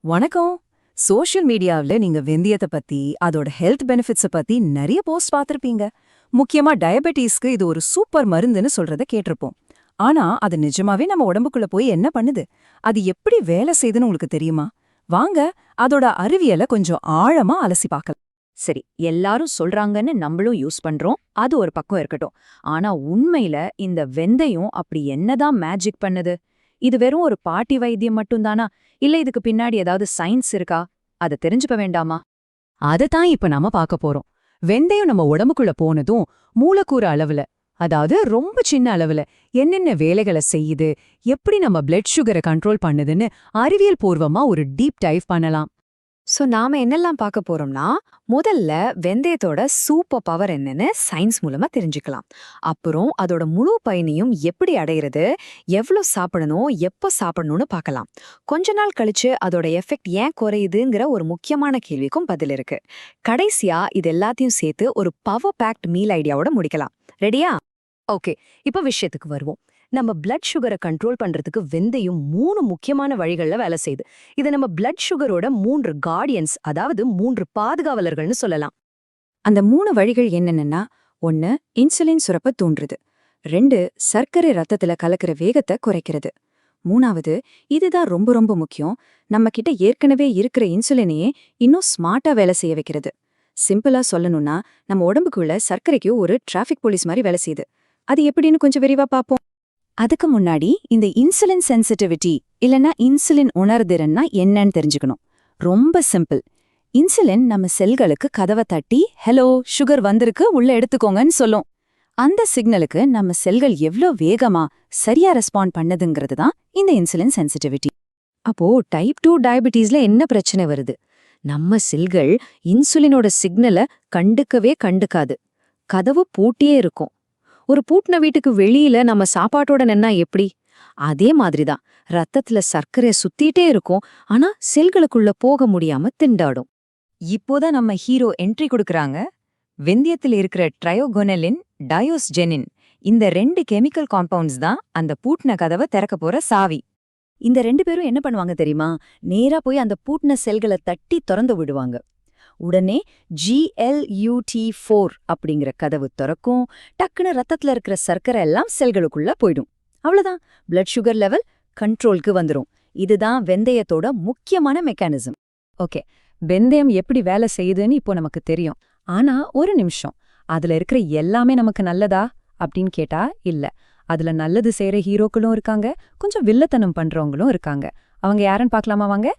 வணக்கம். சோஷியல் மீடியாவுல நீங்க வெந்தயத்தை பத்தி அதோட ஹெல்த் பெனிஃபிட்ஸ பத்தி நிறைய போஸ்ட் பார்த்திருப்பீங்க. முக்கியமா டயபெட்டிஸ்க்கு இது ஒரு சூப்பர் மருந்துன்னு சொல்றத கேட்டிருப்போம். ஆனா அது நிஜமாவே நம்ம உடம்புக்குள்ள போய் என்ன பண்ணுது, அது எப்படி வேலை செய்யுதுன்னு உங்களுக்கு தெரியுமா? வாங்க அதோட அறிவியலை கொஞ்சம் ஆழமா அலசி பார்க்கலாம். சரி, எல்லாரும் சொல்றாங்கன்னு நம்மளும் யூஸ் பண்றோம். அது ஒரு பக்கம் இருக்கட்டும். ஆனா உண்மையில இந்த வெந்தயம் அப்படி என்னதான் மேஜிக் பண்ணுது? இது வெறும் ஒரு பாட்டி வைத்தியம் மட்டும்தானா? இல்ல இதுக்கு பின்னாடி ஏதாவது சயின்ஸ் இருக்கா? அத தெரிஞ்சுக்க வேண்டாமா? அதத்தான் இப்ப நாம பார்க்க போறோம். வெந்தயம் நம்ம உடம்புக்குள்ள போனதும் மூலக்கூறு அளவுல, அதாவது ரொம்ப சின்ன அளவுல என்னென்ன வேலைகளை செய்யுது, எப்படி நம்ம பிளட் சுகரை கண்ட்ரோல் பண்ணுதுன்னு அறிவியல் பூர்வமா ஒரு டீப் டைவ் பண்ணலாம். நாம என்னெல்லாம் பார்க்க போறோம்னா, முதல்ல வெந்தயத்தோட சூப்பர் பவர் என்னன்னு சயின்ஸ் மூலமா தெரிஞ்சுக்கலாம். அப்புறம் அதோட முழு பயனையும் எப்படி அடையிறது, எவ்வளவு சாப்பிடணும், எப்ப சாப்பிடணும்னு பார்க்கலாம். கொஞ்ச நாள் கழிச்சு அதோட எஃபெக்ட் ஏன் குறையுதுங்கிற ஒரு முக்கியமான கேள்விக்கும் பதில் இருக்கு. கடைசியா இது எல்லாத்தையும் சேர்த்து ஒரு பவர் பேக்ட் மீல் ஐடியாவோட முடிக்கலாம். ரெடியா? ஓகே, இப்ப விஷயத்துக்கு வருவோம். நம்ம பிளட் சுகரை கண்ட்ரோல் பண்றதுக்கு வெந்தயம் 3 முக்கியமான வழிகள்ல வேலை செய்யுது. இது நம்ம பிளட் சுகரோட 3 கார்டியன்ஸ், அதாவது 3 பாதுகாவலர்கள்னு சொல்லலாம். அந்த 3 வழிகள் என்னென்னன்னா, 1 இன்சுலின் சுரப்ப தூண்டுறது, 2 சர்க்கரை ரத்தத்துல கலக்கிற வேகத்தை குறைக்கிறது, 3வது இதுதான் ரொம்ப ரொம்ப முக்கியம், நம்ம கிட்ட ஏற்கனவே இருக்கிற இன்சுலினையே இன்னும் ஸ்மார்ட்டா வேலை செய்ய வைக்கிறது. சிம்பிளா சொல்லணும்னா, நம்ம உடம்புக்குள்ள சர்க்கரைக்கு ஒரு டிராஃபிக் போலீஸ் மாதிரி வேலை செய்யுது. அது எப்படின்னு கொஞ்சம் விரிவா பார்ப்போம். அதுக்கு முன்னாடி இந்த இன்சுலின் சென்சிட்டிவிட்டி இல்லனா இன்சுலின் உணர்திறன்னா என்னன்னு தெரிஞ்சுக்கணும். ரொம்ப சிம்பிள். இன்சுலின் நம்ம செல்களுக்கு கதவை தட்டி ஹலோ சுகர் வந்திருக்கு உள்ள எடுத்துக்கோங்கன்னு சொல்லும். அந்த சிக்னலுக்கு நம்ம செல்கள் எவ்ளோ வேகமா சரியா ரெஸ்பாண்ட் பண்ணதுங்கிறது தான் இந்த இன்சுலின் சென்சிட்டிவிட்டி. அப்போ டைப் 2 டயபிட்டிஸ்ல என்ன பிரச்சனை வருது? நம்ம செல்கள் இன்சுலினோட சிக்னலை கண்டுக்காது. கதவு பூட்டியே இருக்கும். ஒரு பூட்டின வீட்டுக்கு வெளியில நம்ம சாப்பாட்டோட நின்னா எப்படி? அதே மாதிரிதான் ரத்தத்துல சர்க்கரை சுத்திட்டே இருக்கும், ஆனா செல்களுக்குள்ள போக முடியாம திண்டாடும். இப்போதான் நம்ம ஹீரோ என்ட்ரி கொடுக்கறாங்க. வெந்தயத்தில் இருக்கிற ட்ரையோகோனலின், டயோஸ்ஜெனின், இந்த 2 கெமிக்கல் காம்பவுண்ட்ஸ் தான் அந்த பூட்டின கதவை திறக்க போற சாவி. இந்த 2 பேரும் என்ன பண்ணுவாங்க தெரியுமா? நேரா போய் அந்த பூட்டின செல்களை தட்டி திறந்து விடுவாங்க. உடனே GLUT4 அப்படிங்கிற கதவு திறக்கும். டக்குன்னு ரத்தத்துல இருக்கிற சர்க்கரை எல்லாம் செல்களுக்குள்ள போயிடும். அவ்வளவுதான், பிளட் சுகர் லெவல் கண்ட்ரோலுக்கு வந்துரும். இதுதான் வெந்தயத்தோட முக்கியமான மெக்கானிசம். ஓகே, வெந்தயம் எப்படி வேலை செய்யுதுன்னு இப்போ நமக்கு தெரியும். ஆனா ஒரு நிமிஷம், அதுல இருக்கிற எல்லாமே நமக்கு நல்லதா அப்படின்னு கேட்டா இல்ல. அதுல நல்லது செய்யற ஹீரோக்களும் இருக்காங்க, கொஞ்சம் வில்லத்தனம் பண்றவங்களும் இருக்காங்க. அவங்க யாருன்னு பார்க்கலாமா வாங்க?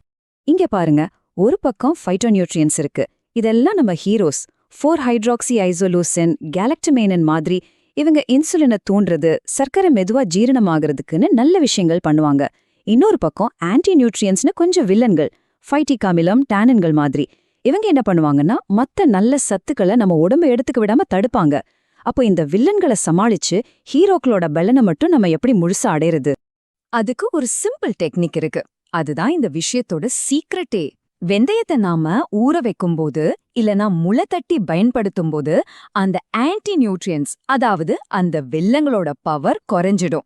இங்க பாருங்க, ஒரு பக்கம் ஃபைட்டோநியூட்ரியன்ஸ் இருக்கு. இதெல்லாம் நம்ம ஹீரோஸ். 4-ஹைட்ராக்சி ஐசோலூசின், கேலக்டமேனன் மாதிரி இவங்க இன்சுலினை தூண்டுறது, சர்க்கரை மெதுவா ஜீரணமாகறதுக்குன்னு நல்ல விஷயங்கள் பண்ணுவாங்க. இன்னொரு பக்கம் ஆன்டி நியூட்ரியன்ஸ்னு கொஞ்சம் வில்லன்கள், ஃபைட்டிக் அமிலம், டானின்கள் மாதிரி. இவங்க என்ன பண்ணுவாங்கன்னா மத்த நல்ல சத்துக்களை நம்ம உடம்பு எடுத்துக்க விடாம தடுப்பாங்க. அப்போ இந்த வில்லன்களை சமாளிச்சு ஹீரோக்களோட பலனை மட்டும் நம்ம எப்படி முழுசா அடையிறது? அதுக்கு ஒரு சிம்பிள் டெக்னிக் இருக்கு. அதுதான் இந்த விஷயத்தோட சீக்ரெட்டே. வெந்தயத்தை நாம ஊற வைக்கும்போது இல்லனா முளை தட்டி பயன்படுத்தும் போது அந்த ஆன்டி நியூட்ரியன்ஸ், அதாவது அந்த வில்லங்களோட பவர் குறைஞ்சிடும்.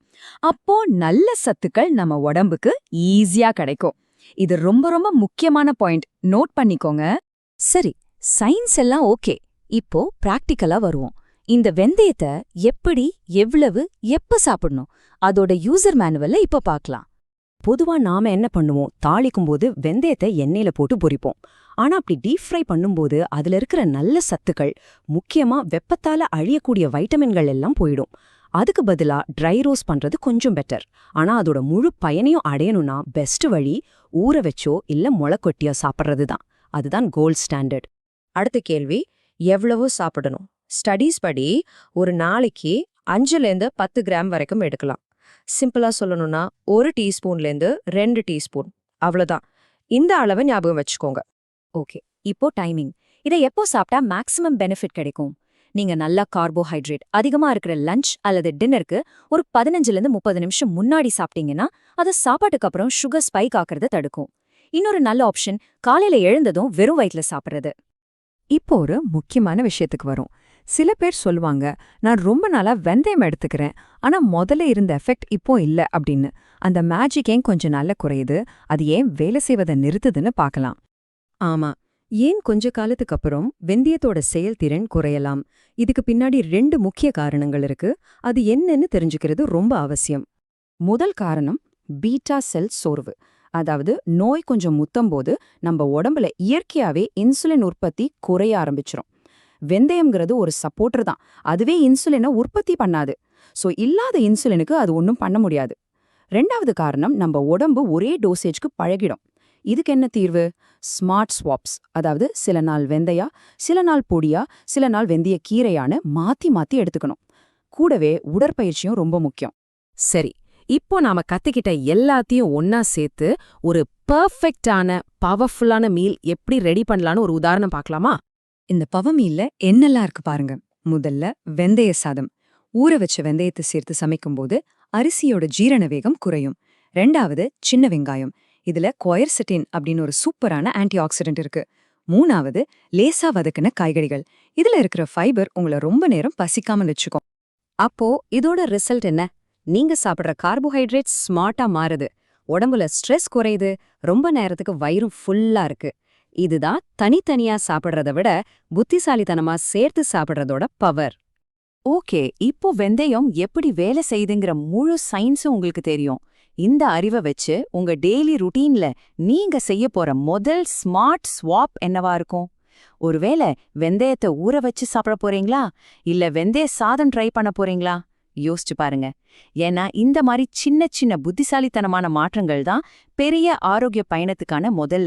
அப்போ நல்ல சத்துக்கள் நம்ம உடம்புக்கு ஈஸியா கிடைக்கும். இது ரொம்ப ரொம்ப முக்கியமான பாயிண்ட், நோட் பண்ணிக்கோங்க. சரி, சயின்ஸ் எல்லாம் ஓகே. இப்போ பிராக்டிக்கலா வருவோம். இந்த வெந்தயத்தை எப்படி, எவ்வளவு, எப்ப சாப்பிடணும், அதோட யூசர் மேனுவல்ல இப்ப பார்க்கலாம். பொதுவா நாம என்ன பண்ணுவோம், தாளிக்கும்போது வெந்தயத்தை எண்ணெயில போட்டு பொரிப்போம். ஆனா அப்படி டீப் ஃப்ரை பண்ணும்போது அதுல இருக்கிற நல்ல சத்துக்கள், முக்கியமா வெப்பத்தால அழியக்கூடிய வைட்டமின்கள் எல்லாம் போயிடும். அதுக்கு பதிலா ட்ரை ரோஸ்ட் பண்றது கொஞ்சம் பெட்டர். ஆனா அதோட முழு பயனையும் அடையணும்னா பெஸ்ட் வழி ஊற வச்சோ இல்ல முளைக்கொட்டியோ சாப்பிட்றது தான். அதுதான் கோல்ட் ஸ்டாண்டர்ட். அடுத்த கேள்வி, எவ்வளவு சாப்பிடணும்? ஸ்டடீஸ் படி ஒரு நாளைக்கு 5லேருந்து 10 கிராம் வரைக்கும் எடுக்கலாம். சிம்பிளா சொல்லணும்னா 1 டீஸ்பூன்லேருந்து 2 டீஸ்பூன், அவ்வளவுதான். இந்த அளவை ஞாபகம் வச்சுக்கோங்க. ஓகே, இப்போ டைமிங். இதை எப்போ சாப்பிட்டா மேக்ஸிமம் பெனிஃபிட் கிடைக்கும்? நீங்க நல்லா கார்போஹைட்ரேட் அதிகமா இருக்கிற லஞ்ச் அல்லது டின்னருக்கு ஒரு 15லேருந்து 30 நிமிஷம் முன்னாடி சாப்பிட்டீங்கன்னா அது சாப்பாட்டுக்கு அப்புறம் சுகர் ஸ்பைக் ஆக்குறத தடுக்கும். இன்னொரு நல்ல ஆப்ஷன் காலையில எழுந்ததும் வெறும் வயிற்றுல சாப்பிட்றது. இப்போ ஒரு முக்கியமான விஷயத்துக்கு வரும். சில பேர் சொல்லுவாங்க, நான் ரொம்ப நாளா வெந்தயம் எடுத்துக்கிறேன், ஆனா முதல்ல இருந்த எஃபெக்ட் இப்போ இல்ல அப்படின்னு. அந்த மேஜிக் ஏன் கொஞ்ச நாள்ல குறையுது, அது ஏன் வேலை செய்வதை நிறுத்துதுன்னு பார்க்கலாம். ஆமா, ஏன் கொஞ்ச காலத்துக்கு அப்புறம் வெந்தயத்தோட செயல்திறன் குறையலாம்? இதுக்கு பின்னாடி 2 முக்கிய காரணங்கள் இருக்கு. அது என்னன்னு தெரிஞ்சுக்கிறது ரொம்ப அவசியம். முதல் காரணம் பீட்டா செல் சோர்வு. அதாவது நோய் கொஞ்சம் முத்தும்போது நம்ம உடம்புல இயற்கையாவே இன்சுலின் உற்பத்தி குறைய ஆரம்பிச்சிரும். வெந்தயம்ங்கிறது ஒரு சப்போர்ட்டர் தான், அதுவே இன்சுலினை உற்பத்தி பண்ணாது. சோ இல்லாத இன்சுலினுக்கு அது ஒன்றும் பண்ண முடியாது. 2வது காரணம், நம்ம உடம்பு ஒரே டோசேஜ்க்கு பழகிடும். இதுக்கு என்ன தீர்வு? Smart swabs. அதாவது சில நாள் வெந்தயா, சில நாள் பொடியா, சில நாள் வெந்தய கீரையான்னு மாத்தி மாத்தி எடுத்துக்கணும். கூடவே உடற்பயிற்சியும் ரொம்ப முக்கியம். சரி, இப்போ நாம கத்துக்கிட்ட எல்லாத்தையும் ஒன்னா சேர்த்து ஒரு பெர்ஃபெக்ட்டான பவர்ஃபுல்லான மீல் எப்படி ரெடி பண்ணலான்னு ஒரு உதாரணம் பார்க்கலாமா? இந்த பவமீல்ல என்னெல்லாம் இருக்கு பாருங்க. முதல்ல வெந்தய சாதம். ஊற வச்ச வெந்தயத்தை சேர்த்து சமைக்கும்போது அரிசியோட ஜீரண வேகம் குறையும். 2வது சின்ன வெங்காயம். இதுல கொயர்செட்டின் அப்படின்னு ஒரு சூப்பரான ஆன்டி ஆக்சிடென்ட் இருக்கு. 3வது லேசா வதக்கின காய்கறிகள். இதுல இருக்கிற ஃபைபர் உங்களை ரொம்ப நேரம் பசிக்காம வச்சுக்கும். அப்போ இதோட ரிசல்ட் என்ன? நீங்க சாப்பிடுற கார்போஹைட்ரேட் ஸ்மார்ட்டா மாறுது, உடம்புல ஸ்ட்ரெஸ் குறையுது, ரொம்ப நேரத்துக்கு வயிறும் ஃபுல்லா இருக்கு. இதுதான் தனித்தனியா சாப்பிடுறத விட புத்திசாலித்தனமா சேர்த்து சாப்பிடுறதோட பவர். ஓகே, இப்போ வெந்தயம் எப்படி வேலை செய்யுதுங்கிற முழு சயின்ஸும் உங்களுக்கு தெரியும். இந்த அறிவை வச்சு உங்க டெய்லி ருட்டீன்ல நீங்க செய்ய போற முதல் ஸ்மார்ட் ஸ்வாப் என்னவா இருக்கும்? ஒருவேளை வெந்தயத்தை ஊற வச்சு சாப்பிட போறீங்களா, இல்ல வெந்தய சாதம் ட்ரை பண்ண போறீங்களா? யோசிச்சு பாருங்க. ஏன்னா இந்த மாதிரி சின்ன சின்ன புத்திசாலித்தனமான மாற்றங்கள் தான் பெரிய ஆரோக்கிய பயணத்துக்கான முதல்